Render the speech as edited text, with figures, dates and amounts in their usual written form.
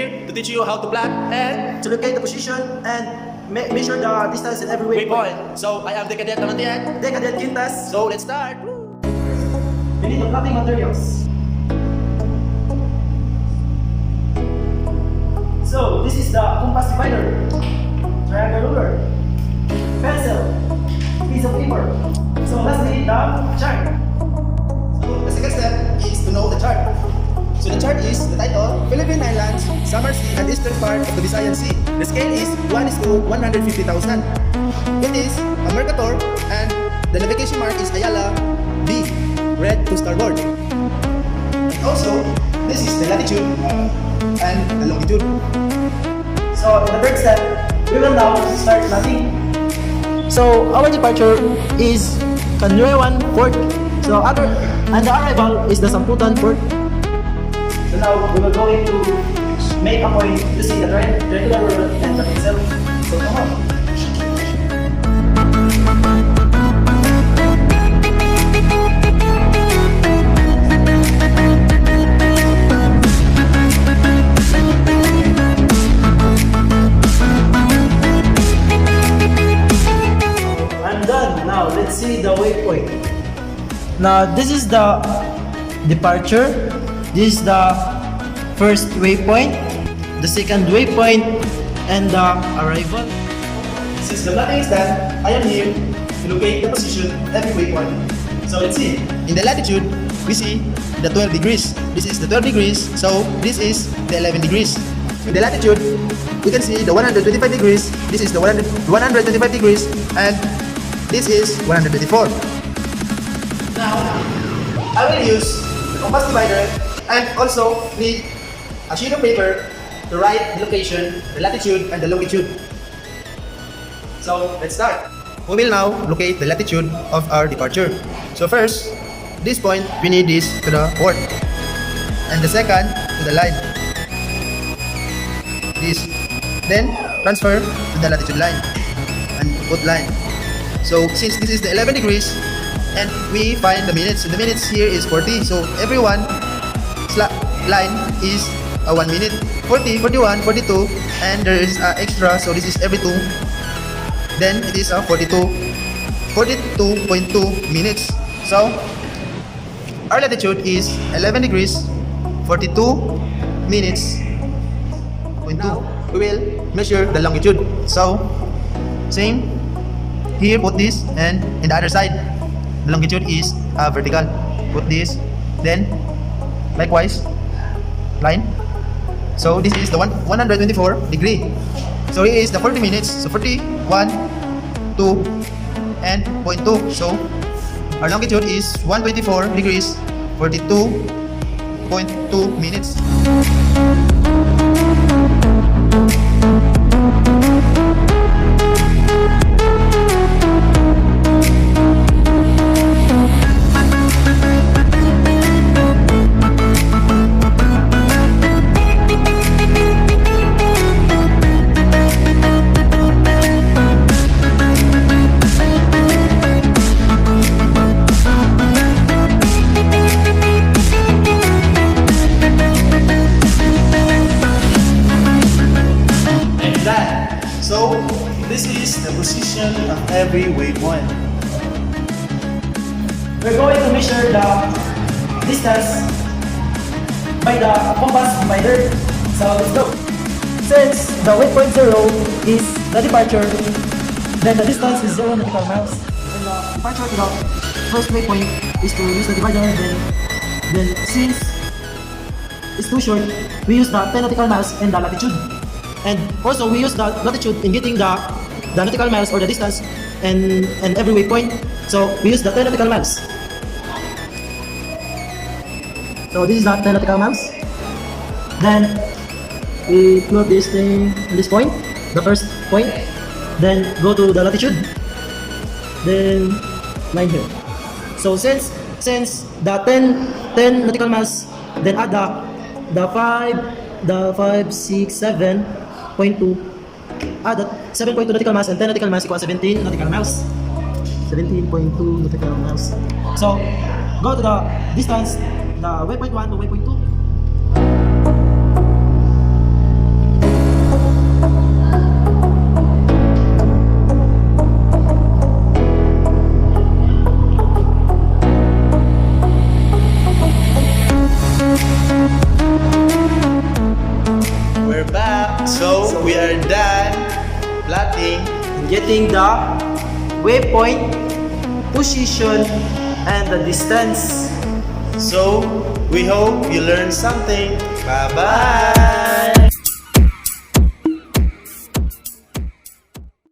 here to teach you how to plot and to locate the position and measure the distance in every waypoint. So I am the cadet Tamantian. Cadet Quintas. So let's start. We need the plotting materials. So this is the compass divider, triangle ruler, pencil, piece of paper. So lastly, the chart. So the second step is to know the chart. So the chart is the title, Philippine Islands, Summer Sea and Eastern part of the Visayan Sea. The scale is 1:150,000. It is a Mercator and the navigation mark is Ayala B, red to starboard. Also, this is the latitude and the longitude. So in the third step, we will now start plotting. So our departure is Kanluewan Port. So and the arrival is the Samputan Port. So now we will going to make a point to see the triangular ruler and the pencil. So come on. I'm done. Now let's see the waypoint. Now this is the departure. This is the first waypoint, the second waypoint, and the arrival. Since the plotting is done, I am here to locate the position of every waypoint. So let's see. In the latitude, we see the 12 degrees. This is the 12 degrees, so this is the 11 degrees. In the latitude, we can see the 125 degrees. This is the 125 degrees, and this is 124. Now, I will use the compass divider and also need a sheet of paper to write the location, the latitude, and the longitude. So let's start. We will now locate the latitude of our departure. So first, this point we need this to the port, and the second to the line. This, then transfer to the latitude line and put line. So since this is the 11 degrees, and we find the minutes. So the minutes here is 40. So every one line is 1 minute. 40, 41, 42, and there is extra. So this is every 2. Then it is 42.2 minutes. So our latitude is 11 degrees, 42 minutes. Now we will measure the longitude. So same here, put this, and in the other side the longitude is vertical. Put this, then likewise line. So this is the 124 degree. So here is the 40 minutes. So 41, 2, and 0.2. So our longitude is 124 degrees, 42.2 minutes. So this is the position of every waypoint. We're going to measure the distance by the compass divider. So let's go. Since the waypoint 0 is the departure, then the distance is 0 nautical miles. And the departure to the first waypoint is to use the divider. Then since it's too short, we use the 10 nautical miles and the latitude. And also we use the latitude in getting the nautical miles or the distance and every waypoint. So we use the 10 nautical miles. So this is the 10 nautical miles. Then we plot this thing in this point, the first point. Then go to the latitude. Then line here. So since the 10 nautical miles, then add the 5, 6, 7.2, add 7.2 nautical miles and 10 nautical miles equals 17 nautical miles. 17.2 nautical miles. So go to the distance, the waypoint 1 to waypoint 2. So we are done plotting. Getting the waypoint, position, and the distance. So we hope you learned something. Bye-bye.